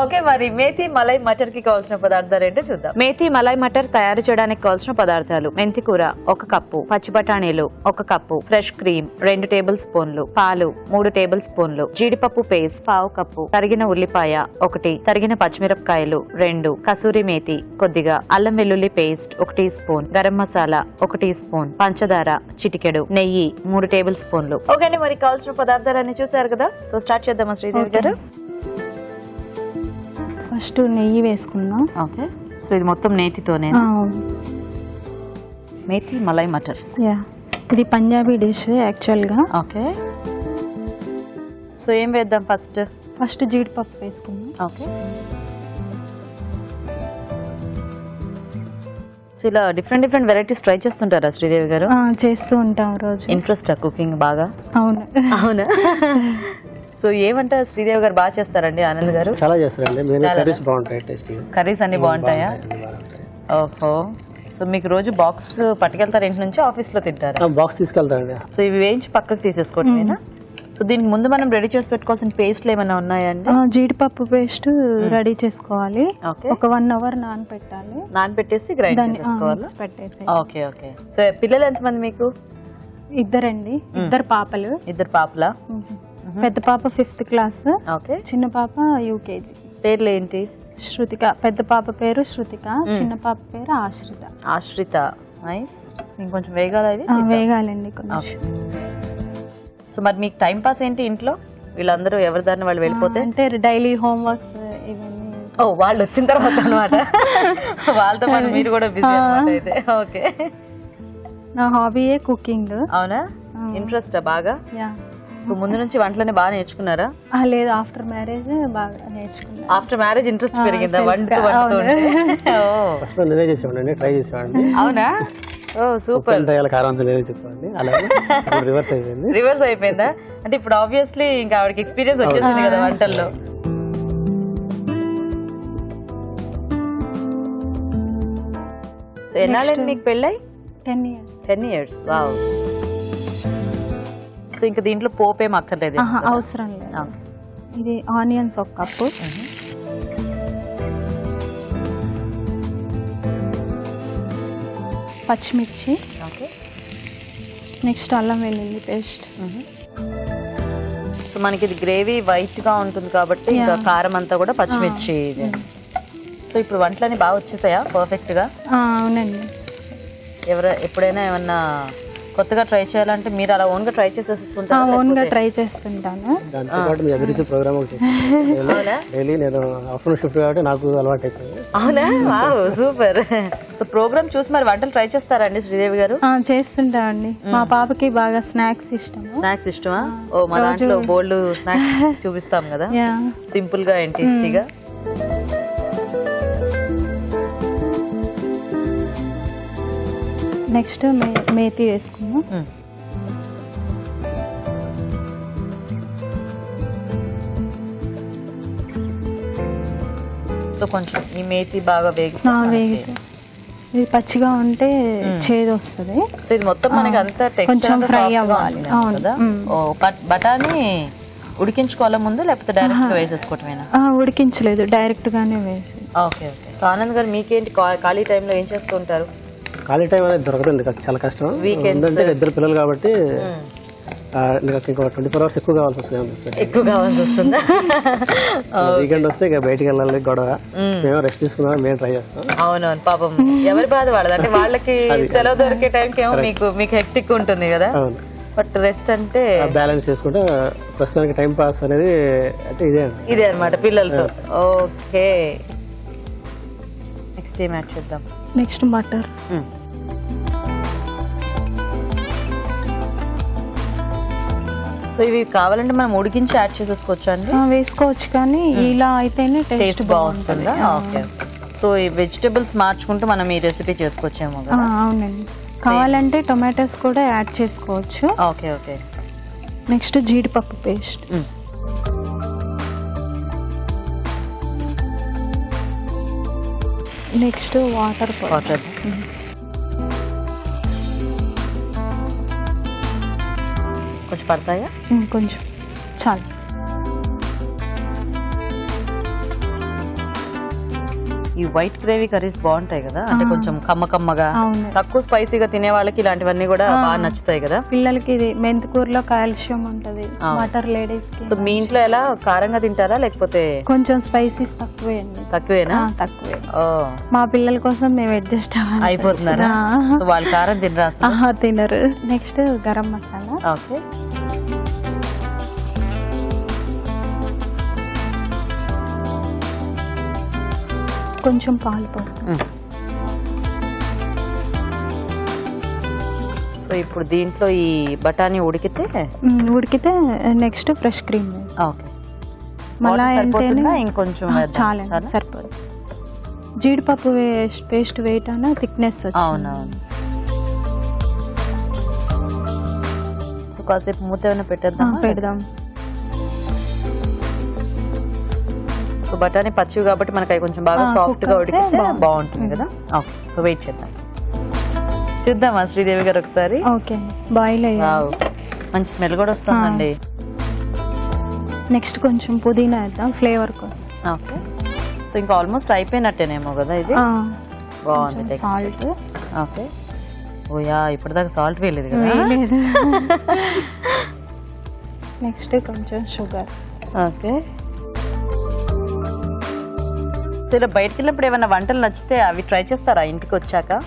Okay, మరి మేథీ మలై మటర్ కి కావాల్సిన పదార్థాలు ఏంటో చూద్దాం. మేథీ మలై మటర్ తయారు చేయడానికి కావాల్సిన పదార్థాలు: మెంతి కూర 1 కప్పు, పచ్చి బఠానీలు 1 కప్పు, ఫ్రెష్ క్రీమ్ 2 టేబుల్ స్పూన్లు, పాలు 3 టేబుల్ స్పూన్లు, జీడిపప్పు పేస్ట్ 1/2 కప్పు, తరిగిన ఉల్లిపాయ 1, తరిగిన పచ్చిమిరపకాయలు 2, కసూరి మేథీ కొద్దిగా, అల్లం వెల్లుల్లి paste 1 teaspoon, garam masala 1 teaspoon, పంచదార చిటికెడు, నెయ్యి 3 టేబుల్ స్పూన్లు. ఓకే అండి, మరి కావాల్సిన పదార్థాలన్నీ చూసారు కదా. సో స్టార్ట్ చేద్దామా శ్రీదేవి గారు? ఫస్ట్ నెయ్యి వేసుకుందాం. ఓకే, సో ఇది మొత్తం నేతితోనే మేథీ మలై మటర్. ఇది పంజాబీ డిష్ యాక్చువల్గా. ఓకే, సో ఏం వేద్దాం ఫస్ట్? ఫస్ట్ జీడిపప్పు వేసుకుందాం. ఓకే, సో ఇలా డిఫరెంట్ వెరైటీస్ ట్రై చేస్తుంటారా శ్రీదేవి గారు? చేస్తూ ఉంటాం రోజు. ఇంట్రెస్ట్ కుకింగ్ బాగా? అవును. అవునా? సో ఏమంటే శ్రీదేవి గారు బాగా చేస్తారండి? ఆనంద్ గారు చాలా చేస్తారండి. కర్రీస్ బాగుంటాయి, టేస్టీ కర్రీస్ అన్ని బాగుంటాయా? ఓహో, సో మీకు రోజు బాక్స్ పట్టుకెళ్తారు ఇంటి నుంచి, ఆఫీస్ లో తింటారా? బాక్స్ తీసుకెళ్తారండి. సో ఇవి వేయించి పక్కకు తీసేసుకోవటమేనా? సో దీనికి ముందు మనం రెడీ చేసి పెట్టుకోవాల్సిన పేస్ట్లు ఏమైనా ఉన్నాయా అండి? జీడిపప్పు పేస్ట్ రెడీ చేసుకోవాలి. ఒక 1 అవర్ నానబెట్టాలి. నానబెట్టేసి గ్రైండ్ చేసుకోవాలి. Okay okay. సో పిల్లలు ఎంతమంది మీకు? 2 అండి. 2 పాపలు. 2 పాపలా? పెద్ద పాప 5th క్లాస్. ఓకే, చిన్న పాప యూకేజీ. పేర్లు ఏంటి? శృతిక. పెద్ద పాప పేరు శృతిక, చిన్న పాప పేరు ఆశ్రిత. ఆశ్రిత, నైస్. ఇంకొంచెం వేగాలి అది? వేగాలండి కొంచెం. సో మరి మీకు టైం పాస్ ఏంటి ఇంట్లో? వీళ్ళందరూ ఎవరి దాన్ని వాళ్ళు వెళ్ళిపోతే అంటే డైలీ హోంవర్క్స్ ఇవన్నీ. ఓ, వాళ్ళు వచ్చిన తర్వాత అనమాట. వాళ్ళతో పాటు మీరు కూడా బిజీ అన్నమాట అయితే. ఓకే, నా హాబీయే కుకింగ్. అవునా? ఇంట్రెస్టా బాగా? సో ముందు నుంచి వంటలని బాగా నేర్చుకున్నారా? లేదు, ఆఫ్టర్ మ్యారేజ్ బాగా నేర్చుకున్నా. ఆఫ్టర్ మ్యారేజ్ ఇంట్రెస్ట్ పెరిగిందా వంటతో? ట్రై చేసేవాడిని. అవునా? ఓ సూపర్. రివర్స్ అయిపోయిందా? అంటే ఇప్పుడు ఆబ్వియస్లీ ఇంకా ఆవిడకి ఎక్స్పీరియన్స్ వచ్చేసింది కదా వంటల్లో. ఎన్నాళ్ళండి మీకు పెళ్ళై? 10 years. వావ్. సో ఇంకా దీంట్లో పోపు ఏం అక్కర్లేదు? అవసరం లేదు. ఇది ఆనియన్స్ 1 కప్పు, పచ్చిమిర్చి, నెక్స్ట్ అల్లం వెల్లుల్లి పేస్ట్. సో మనకి ఇది గ్రేవీ వైట్ గా ఉంటుంది కాబట్టి ఇంకా కారం అంతా కూడా పచ్చిమిర్చి. సో ఇప్పుడు వంటలన్నీ బాగా వచ్చేసాయా పర్ఫెక్ట్ గా? అవునండి. ఎప్పుడైనా ఏమన్నా కొత్తగా ట్రై చేయాలంటే మీరు అలా ఓన్ గా ట్రై చేసేసుకుంటారా? ఓన్ గా ట్రై చేస్తుంటాను. దాంతో పాటు మీ అభిరుచి ప్రోగ్రామ్ డైలీ నేను ఆఫ్టర్నూన్ షిఫ్ట్ కాబట్టి నాకు అలవాటు అయిపోయింది. అవునా? Wow, super. సో ప్రోగ్రామ్ చూసి మరి వంటలు ట్రై చేస్తారండి శ్రీదేవి గారు? చేస్తుంటామండి. మా పాపకి బాగా స్నాక్స్ ఇష్టం. స్నాక్స్ ఇష్టమా? ఓ, మా దాంట్లో బోల్డ్ స్నాక్స్ చూపిస్తాం కదా, సింపుల్ గా అండ్ టేస్టీగా. నెక్స్ట్ మేథీ వేసుకున్నాం. సో కొంచెం ఈ మేథీ బాగా వేగితే ఇది పచ్చిగా ఉంటే చేదు వస్తుంది. సో ఇది మొత్తం మనకి అంతా కొంచెం ఫ్రై అవ్వాలి. బఠానీ ఉడికించుకోవాలా ముందు, లేకపోతే డైరెక్ట్ గా వేసేసుకోవటమేనా? ఉడికించలేదు, డైరెక్ట్ గానే వేసి. Okay okay. సో ఆనంద్ గారు మీకేంటి ఖాళీ టైంలో ఏం చేస్తూ ఉంటారు? ఖాళీ టైం అనేది దొరకదండి, చాలా కష్టం. ఏంటంటే 2 పిల్లలు కాబట్టి ఇంకా 24 hours ఎక్కువ కావాల్సి వస్తుంది. ఎక్కువ కావాల్సి వస్తుందా? వీకెండ్ వస్తే ఇక బయటికి వెళ్ళాలి, గొడవ. మేము రెస్ట్ తీసుకున్నాం, మేము ట్రై చేస్తాం. అవునవును, పాపం ఎవరి బాధ వాళ్ళది. అంటే వాళ్ళకి సెలవు దొరికే టైంకి ఏమో మీకు హెక్టిక్ ఉంటుంది కదా. బట్ రెస్ట్ అంటే బ్యాలెన్స్ చేసుకుంటే ప్రస్తుతానికి టైం పాస్ అనేది అంటే ఇదే అనమాట పిల్లలతో. ఓకే, నెక్స్ట్ ఏం యాడ్ చేద్దాం? నెక్స్ట్ మటర్. సో ఇవి కావాలంటే మనం ఉడికించి యాడ్ చేసేసుకోవచ్చు అండి? వేసుకోవచ్చు, కానీ ఇలా అయితేనే టేస్ట్ బాగుంటుందా? ఓకే. సో ఈ వెజిటబుల్స్ మార్చుకుంటూ మనం ఈ రెసిపీ చేసుకోవచ్చేమో కదా? అవునండి. కావాలంటే టొమాటోస్ కూడా యాడ్ చేసుకోవచ్చు. Okay okay. నెక్స్ట్ జీడిపప్పు పేస్ట్. Next water. కొంచెం పడతాయా? కొంచెం చాలు. ఈ వైట్ గ్రేవీ కర్రీస్ బాగుంటాయి కదా, అంటే కొంచెం కమ్మగా తక్కువ స్పైసీగా తినే వాళ్ళకి ఇలాంటివన్నీ కూడా బాగా నచ్చుతాయి కదా. పిల్లలకి ఇది మెంతికూరలో కాల్షియం ఉంటది, మటర్ లేడీస్ కి. సో మీ ఇంట్లో ఎలా కారంగా తింటారా లేకపోతే కొంచెం స్పైసీ తక్కువేనా? తక్కువే. మా పిల్లల కోసం మేము అడ్జస్ట్ అయిపోతున్నారా? వాళ్ళు కారం తినరా? తినరు. నెక్స్ట్ గరం మసాలా. ఓకే. కొంచెం పాలు పోస్తాం. సో ఇప్పుడు దీంట్లో ఈ బఠానీ ఉడికితే next fresh cream. Okay. Malay అంటేనే ఇంకొంచెం చాలా సరిపోదు. జీడిపప్పు పేస్ట్ వేయటాన థిక్నెస్. అవునవును. కాసేపు మూత ఏమైనా పెడదాం. సో బఠానీ పచ్చివి కాబట్టి మనకి అవి కొంచెం బాగా సాఫ్ట్ గా ఉడికితే బాగుంటుంది కదా. ఓకే. సో వెయిట్ చేద్దాం. చూద్దామా శ్రీదేవి గారు ఒకసారి? ఓకే. బాయిల్ అయ్యావు. మంచి స్మెల్ కూడా వస్తుందండి. నెక్స్ట్ కొంచెం పుదీనా వేద్దాం ఫ్లేవర్ కోసం. ఓకే. సో ఇంకా ఆల్మోస్ట్ అయిపోయినట్టేనేమో కదా ఇది. బాగుంది. సాల్ట్. ఓకే. ఓయా, ఇప్పటిదాకా సాల్ట్ వేయలేదు కదా. నెక్స్ట్ కొంచెం షుగర్. ఓకే. సో ఇలా బయటకు వెళ్ళినప్పుడు ఏమైనా వంటలు నచ్చితే అవి ట్రై చేస్తారా ఇంటికి వచ్చాక?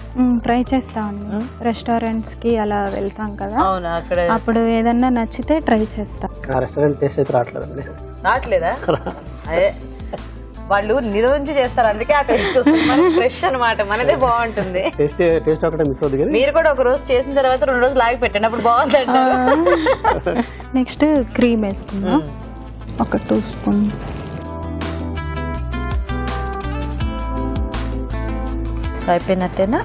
ట్రై చేస్తామండి. రెస్టారెంట్స్ కి అలా వెళ్తాం కదా, అవునా, అక్కడ అప్పుడు ఏదన్నా నచ్చితే ట్రై చేస్తాం. రెస్టారెంట్ టేస్ట్ అయితే రావట్లేదా? అదే వాళ్ళు నిరోధించి చేస్తారు, అందుకే ఆ టేస్ట్ వస్తుంది. ఫ్రెష్ అనమాట, మనదే బాగుంటుంది. టేస్ట్ ఒకటే మిస్ అవుతుంది. మీరు కూడా ఒక రోజు చేసిన తర్వాత 2 రోజులు లాగి పెట్టండి, అప్పుడు బాగుంది. నెక్స్ట్ క్రీమ్ వేసుకుందాం. ఒక 2 స్పూన్స్. అయిపోయినట్టేనా?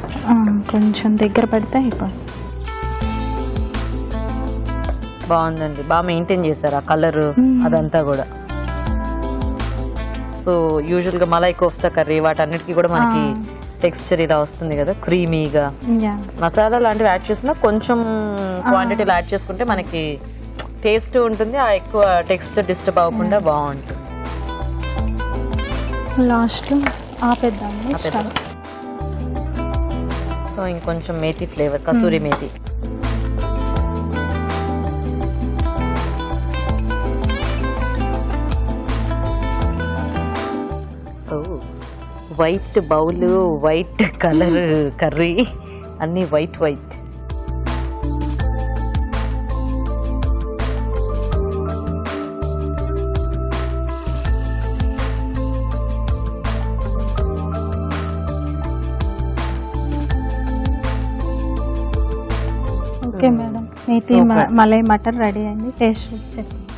కొంచెం దగ్గర పడితే అయిపోయి. బాగుందండి, బాగా మెయింటైన్ చేశారు ఆ కలర్ అదంతా కూడా. సో యూజువల్ గా మలై కోఫ్తా కర్రీ వాటన్నిటికీ కూడా మనకి టెక్స్చర్ ఇలా వస్తుంది కదా, క్రీమీగా. మసాలా లాంటివి యాడ్ చేసినా కొంచెం క్వాంటిటీలో యాడ్ చేసుకుంటే మనకి టేస్ట్ ఉంటుంది, ఆ ఎక్కువ టెక్స్చర్ డిస్టర్బ్ అవ్వకుండా బాగుంటుంది. లాస్ట్ ఆపేద్దాం. సో ఇంకొంచెం methi flavour, kasuri methi. White bowl, white colour curry, అన్ని వైట్. Okay madam, methi malai matar ready అయింది. టేస్ట్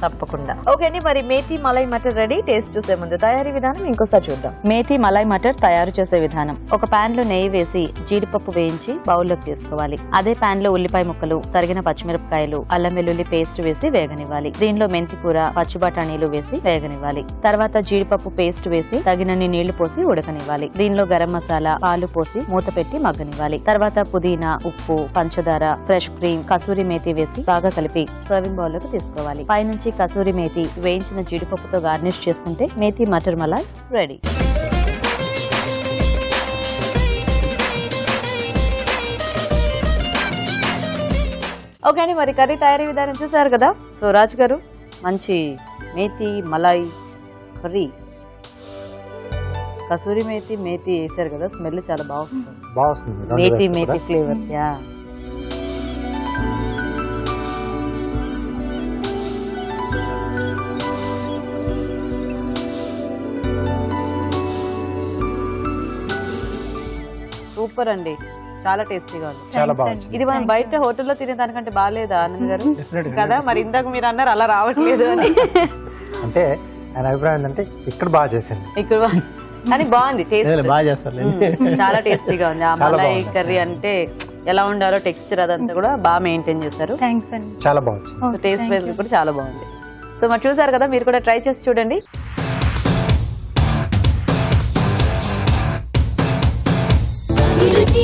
తప్పకుండా. ఓకే అండి, మరి మేతి మలై మటర్ రెడీ. టేస్ట్ చూసే ముందు తయారీ విధానం ఇంకోసారి చూద్దాం. మేతి మలై మటర్ తయారు చేసే విధానం: ఒక పాన్ లో నెయ్యి వేసి జీడిపప్పు వేయించి బౌల్లోకి తీసుకోవాలి. అదే పాన్ లో ఉల్లిపాయ ముక్కలు, తరిగిన పచ్చిమిరపకాయలు, అల్లం వెల్లుల్లి పేస్ట్ వేసి వేగనివ్వాలి. దీనిలో మెంతి కూర, పచ్చి బఠానీలు వేసి వేగనివ్వాలి. తర్వాత జీడిపప్పు పేస్ట్ వేసి తగినన్ని నీళ్లు పోసి ఉడకనివ్వాలి. దీనిలో గరం మసాలా, పాలు పోసి మూత పెట్టి మగ్గనివ్వాలి. తర్వాత పుదీనా, ఉప్పు, పంచదార, ఫ్రెష్ క్రీమ్, కసూరి మేతి వేసి బాగా కలిపి సర్వింగ్ బౌల్ లోకి తీసుకోవాలి. పైనుంచి కసూరి మేతి, వేయించిన జీడిపప్పుతో గార్నిష్ చేసుకుంటే మేతి మటర్ మలై రెడీ. ఓకే అండి, మరి కర్రీ తయారీ విధానం చూసారు కదా. సో రాజు గారు, మంచి మేతి మలై కర్రీ, కసూరి మేతి వేసారు కదా, స్మెల్ చాలా బాగుంటుంది. మేతి ఫ్లేవర్. యా, సూపర్ అండి, చాలా టేస్టీగా ఉంది. చాలా బాగుంది. ఇది మనం బయట హోటల్లో తినే దానికంటే బాగాలేదా ఆనంద్ గారు? కదా, మరి ఇందాక మీరు అన్నారు అలా రావట్లేదు అని. అంటే ఆయన అభిప్రాయం ఏంటంటే ఇక్కడ బాగా చేసింది, ఇక్కడ కానీ బాగుంది, టేస్ట్ బాగా చేస్తారు, చాలా టేస్టీగా ఉంది. ఆ మలై కర్రీ అంటే ఎలా ఉండాలో టెక్స్చర్ అదంతా కూడా బాగా మెయింటైన్ చేశారు. థ్యాంక్స్ అండి, చాలా బాగుంది. టేస్ట్ వైజ్ కూడా చాలా బాగుంది. సో మరి చూసారు కదా, మీరు కూడా ట్రై చేసి చూడండి. రుచి